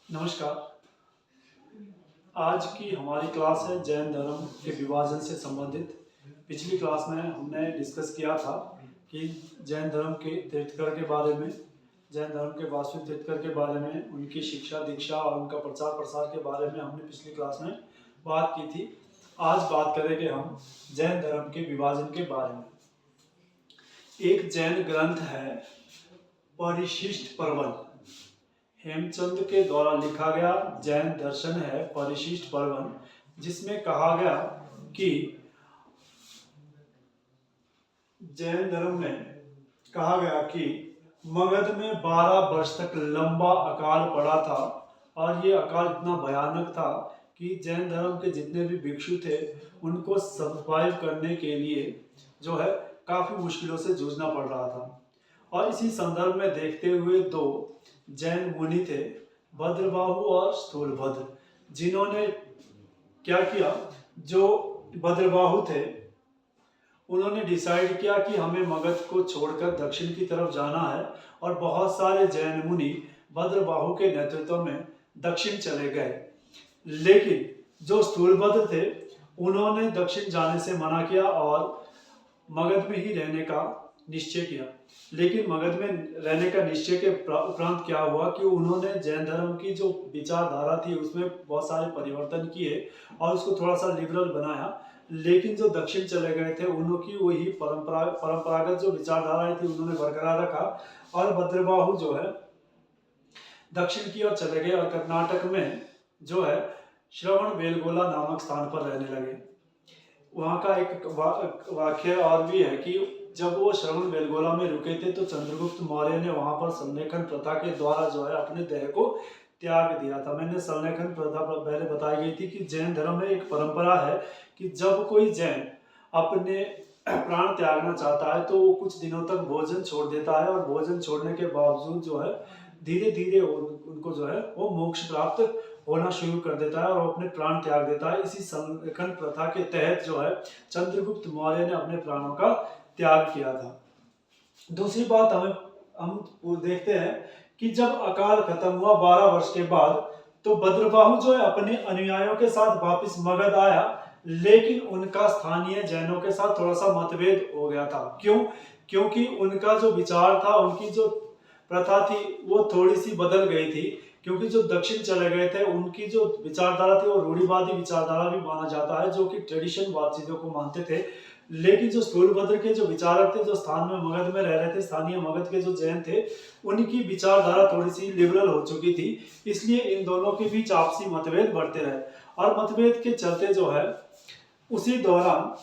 नमस्कार। आज की हमारी क्लास है जैन धर्म के विभाजन से संबंधित। पिछली क्लास में हमने डिस्कस किया था कि जैन धर्म के तीर्थंकर के बारे में, जैन धर्म के वास्तविक तीर्थंकर के बारे में, उनकी शिक्षा दीक्षा और उनका प्रचार प्रसार के बारे में हमने पिछली क्लास में बात की थी। आज बात करेंगे हम जैन धर्म के विभाजन के बारे में। एक जैन ग्रंथ है परिशिष्ट पर्वन, हेमचंद के द्वारा लिखा गया जैन दर्शन है परिशिष्ट पर्वन, जिसमें कहा गया कि जैन धर्म में कहा गया कि मगध में 12 वर्ष तक लंबा अकाल पड़ा था और ये अकाल इतना भयानक था कि जैन धर्म के जितने भी भिक्षु थे उनको सर्वाइव करने के लिए जो है काफी मुश्किलों से जूझना पड़ रहा था। और इसी संदर्भ में देखते हुए दो जैन मुनि थे, भद्रबाहु और स्थूलभद्र, जिन्होंने क्या किया, जो भद्रबाहु थे उन्होंने डिसाइड किया कि हमें मगध को छोड़कर दक्षिण की तरफ जाना है और बहुत सारे जैन मुनि भद्रबाहु के नेतृत्व में दक्षिण चले गए। लेकिन जो स्थूलभद्र थे उन्होंने दक्षिण जाने से मना किया और मगध में ही रहने का निश्चय किया। लेकिन मगध में रहने का निश्चय के उपरांत क्या हुआ कि उन्होंने जैन धर्म की जो विचारधारा थी उसमें बहुत सारे परिवर्तन किए और उसको थोड़ा सा लिबरल बनाया। लेकिन जो दक्षिण चले गए थे उनकी वही परंपरागत जो विचारधाराएं थी उन्होंने बरकरार रखा और भद्रबाहु जो है दक्षिण की ओर चले गए और कर्नाटक में जो है श्रवण बेलगोला नामक स्थान पर रहने लगे। वहाँ का एक वाक्य और भी है कि जब वो श्रवण बेलगोला में रुके थे तो चंद्रगुप्त मौर्य ने वहां पर संलेखन प्रथा के द्वारा जो है अपने देह को त्याग दिया था। मैंने संलेखन प्रथा पहले बताई गई थी कि जैन धर्म में एक परंपरा है कि जब कोई जैन अपने प्राण त्यागना चाहता है तो वो कुछ दिनों तक भोजन छोड़ देता है और भोजन छोड़ने के बावजूद जो है धीरे धीरे उनको जो है वो मोक्ष प्राप्त होना शुरू कर देता है और अपने प्राण त्याग देता है। इसी संलेखन प्रथा के तहत जो है चंद्रगुप्त मौर्य ने अपने प्राणों का त्याग किया था। दूसरी बात हम देखते हैं कि जब अकाल खत्म हुआ 12 वर्ष के बाद तो भद्रबाहु जो है अपने अनुयायियों के साथ वापस मगध आया, लेकिन उनका स्थानीय जैनों के साथ थोड़ा सा मतभेद हो गया था। क्यों? क्योंकि उनका जो विचार था, उनकी जो प्रथा थी वो थोड़ी सी बदल गई थी। क्योंकि जो दक्षिण चले गए थे उनकी जो विचारधारा थी वो रूढ़िवादी विचारधारा भी माना जाता है, जो कि ट्रेडिशनवाद चीजों को मानते थे। लेकिन जो स्थूलभद्र के जो विचारक थे, जो स्थान में मगध में रह रहे थे, स्थानीय मगध के जो जैन थे, उनकी विचारधारा थोड़ी सी लिबरल हो चुकी थी। इसलिए इन दोनों के बीच आपसी मतभेद बढ़ते रहे और मतभेद के चलते जो है उसी दौरान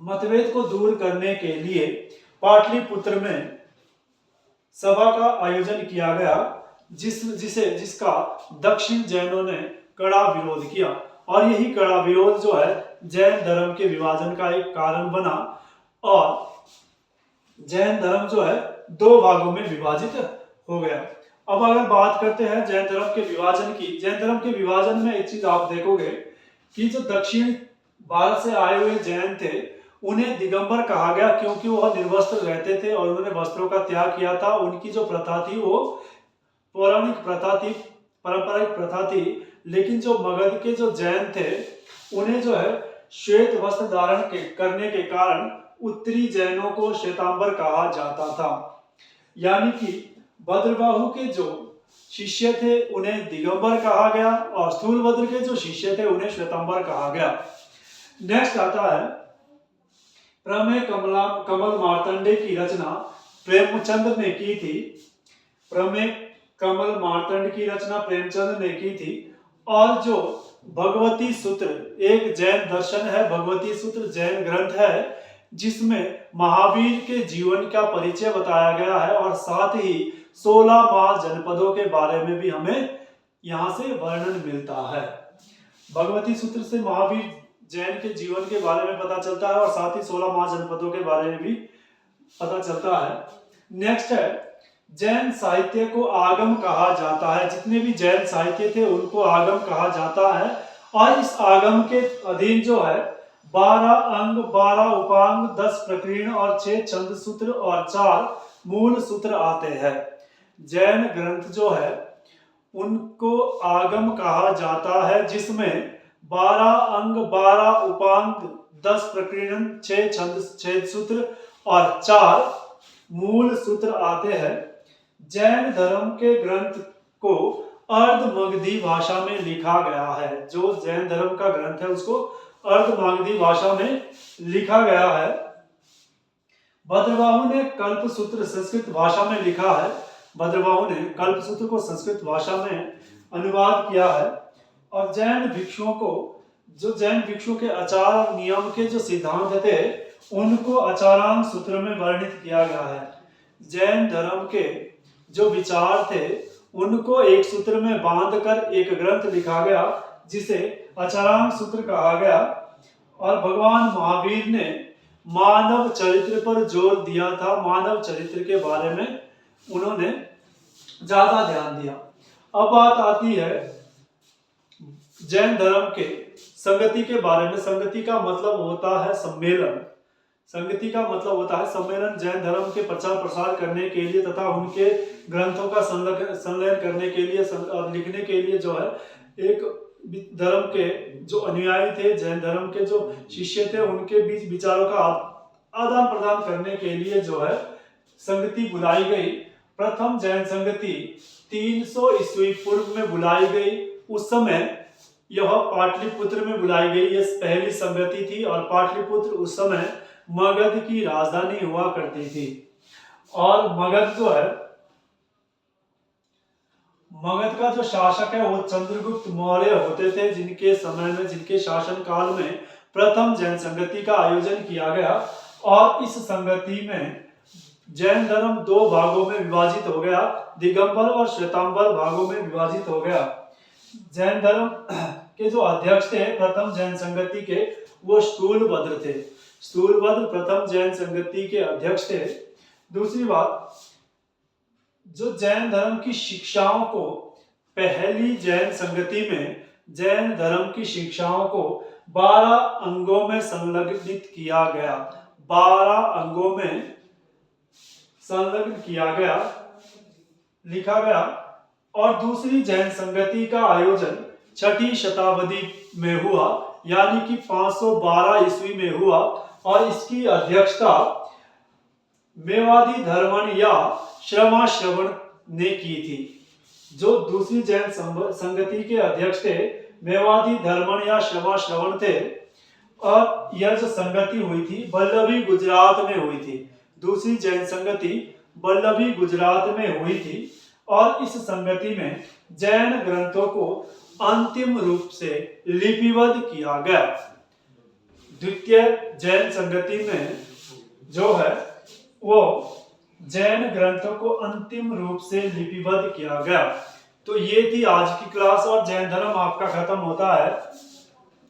मतभेद को दूर करने के लिए पाटलिपुत्र में सभा का आयोजन किया गया, जिसका दक्षिण जैनों ने कड़ा विरोध किया और यही कड़ा विरोध जो है जैन धर्म के विभाजन का एक कारण बना और जैन धर्म जो है दो भागों में विभाजित हो गया। अब अगर बात करते हैं जैन धर्म के विभाजन की, जैन धर्म के विभाजन में एक चीज आप देखोगे कि जो दक्षिण भारत से आए हुए जैन थे उन्हें दिगंबर कहा गया क्योंकि वह निर्वस्त्र रहते थे और उन्होंने वस्त्रों का त्याग किया था। उनकी जो प्रथा थी वो पौराणिक प्रथा थी, पारंपरिक प्रथा थी। लेकिन जो मगध के जो जैन थे उन्हें जो है श्वेत वस्त्र धारण करने के कारण उत्तरी जैनों को श्वेतांबर कहा जाता था। यानी कि भद्रबाहु के जो शिष्य थे उन्हें दिगंबर कहा गया और स्थूलभद्र के जो शिष्य थे उन्हें श्वेतांबर कहा गया। नेक्स्ट आता है प्रमेय कमल मार्तंडे की रचना प्रेमचंद ने की थी। प्रमेय कमल मार्तंड की रचना प्रेमचंद ने की थी और जो भगवती सूत्र एक जैन दर्शन है, भगवती सूत्र जैन ग्रंथ है जिसमें महावीर के जीवन का परिचय बताया गया है और साथ ही 16 महाजनपदों के बारे में भी हमें यहाँ से वर्णन मिलता है। भगवती सूत्र से महावीर जैन के जीवन के बारे में पता चलता है और साथ ही 16 महाजनपदों के बारे में भी पता चलता है। नेक्स्ट है जैन साहित्य को आगम कहा जाता है। जितने भी जैन साहित्य थे उनको आगम कहा जाता है और इस आगम के अधीन जो है 12 अंग, 12 उपांग, 10 प्रकीर्ण और 6 छंद सूत्र और 4 मूल सूत्र आते हैं। जैन ग्रंथ जो है उनको आगम कहा जाता है, जिसमें 12 अंग, 12 उपांग, 10 प्रकीर्णन, 6 छंद, 6 सूत्र और 4 मूल सूत्र आते हैं। जैन धर्म के ग्रंथ को अर्ध मगधी भाषा में लिखा गया है। जो जैन धर्म का ग्रंथ है उसको अर्ध मगधी भाषा में लिखा गया है। भद्रबाहु ने कल्पसूत्र संस्कृत भाषा में लिखा है। भद्रबाहु ने कल्पसूत्र को संस्कृत भाषा में अनुवाद किया है। और जैन भिक्षुओं के आचार और नियम के जो सिद्धांत थे उनको आचारांग सूत्र में वर्णित किया गया है। जैन धर्म के जो विचार थे उनको एक सूत्र में बांधकर एक ग्रंथ लिखा गया जिसे आचारांग सूत्र कहा गया। और भगवान महावीर ने मानव चरित्र पर जोर दिया था। मानव चरित्र के बारे में उन्होंने ज्यादा ध्यान दिया। अब बात आती है जैन धर्म के संगति के बारे में। संगति का मतलब होता है सम्मेलन। संगति का मतलब होता है सम्मेलन। जैन धर्म के प्रचार प्रसार करने के लिए तथा उनके ग्रंथों का संलयन करने के लिए और लिखने के लिए जो है एक धर्म के जो अनुयायी थे, जैन धर्म के जो शिष्य थे, उनके बीच विचारों का आदान प्रदान करने के लिए जो है संगति बुलाई गई। प्रथम जैन संगति 300 ईस्वी पूर्व में बुलाई गई। उस समय यह पाटलिपुत्र में बुलाई गई। यह पहली संगति थी और पाटलिपुत्र उस समय मगध की राजधानी हुआ करती थी। और मगध जो है, मगध का जो शासक है वो चंद्रगुप्त मौर्य होते थे, जिनके समय में, जिनके शासन काल में प्रथम जैन संगति का आयोजन किया गया। और इस संगति में जैन धर्म 2 भागों में विभाजित हो गया, दिगंबर और श्वेतांबर भागों में विभाजित हो गया। जैन धर्म के जो अध्यक्ष थे प्रथम जैन संगति के, वो स्थूलभद्र थे। स्थूलभद्र प्रथम जैन संगति के अध्यक्ष थे। दूसरी बात, जो जैन धर्म की शिक्षाओं को, पहली जैन संगति में जैन धर्म की शिक्षाओं को 12 अंगों में संलग्नित किया गया। 12 अंगों में संलग्न किया गया, लिखा गया। और दूसरी जैन संगति का आयोजन 6ठी शताब्दी में हुआ, यानी कि 512 ईस्वी में हुआ। और इसकी अध्यक्षता मेवादी धर्मण या श्रमाश्रवण ने की थी। जो दूसरी जैन संगति के अध्यक्ष थे मेवादी धर्मण या श्रमाश्रवण थे। और यह जो संगति हुई थी वल्लभी गुजरात में हुई थी। दूसरी जैन संगति वल्लभी गुजरात में हुई थी। और इस संगति में जैन ग्रंथों को अंतिम रूप से लिपिबद्ध किया गया। द्वितीय जैन संगति में जो है वो जैन ग्रंथों को अंतिम रूप से लिपिबद्ध किया गया। तो ये थी आज की क्लास और जैन धर्म आपका खत्म होता है।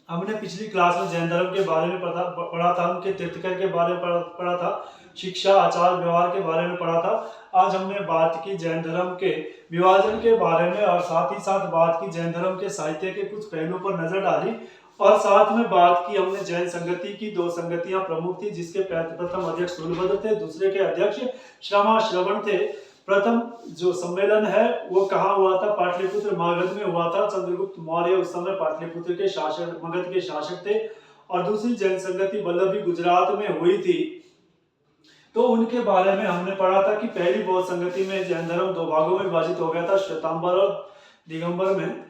हमने पिछली क्लास में जैन धर्म के बारे में पढ़ा था, उनके तीर्थंकर के बारे में पढ़ा था, शिक्षा, आचार, व्यवहार के बारे में पढ़ा था। आज हमने बात की जैन धर्म के विभाजन के बारे में और साथ ही साथ बात की जैन धर्म के साहित्य के कुछ पहलुओं पर नजर डाली। और साथ में बात की हमने जैन संगति की 2 संगतियां प्रमुख थी, जिसके प्रथम अध्यक्ष स्थूलभद्र थे, दूसरे के अध्यक्ष श्रमाश्रवण थे। प्रथम जो सम्मेलन है वो कहाँ हुआ था? पाटलिपुत्र मगध में हुआ था। चंद्रगुप्त मौर्य उस समय पाटलिपुत्र के शासक, मगध के शासक थे। और दूसरी जैन संगति वल्लभी गुजरात में हुई थी। तो उनके बारे में हमने पढ़ा था कि पहली बौद्ध संगति में जैन धर्म 2 भागों में विभाजित हो गया था। श्वेतांबर और दिगंबर में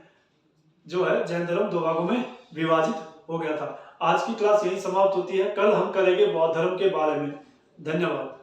जो है जैन धर्म 2 भागों में विभाजित हो गया था। आज की क्लास यही समाप्त होती है। कल हम करेंगे बौद्ध धर्म के बारे में। धन्यवाद।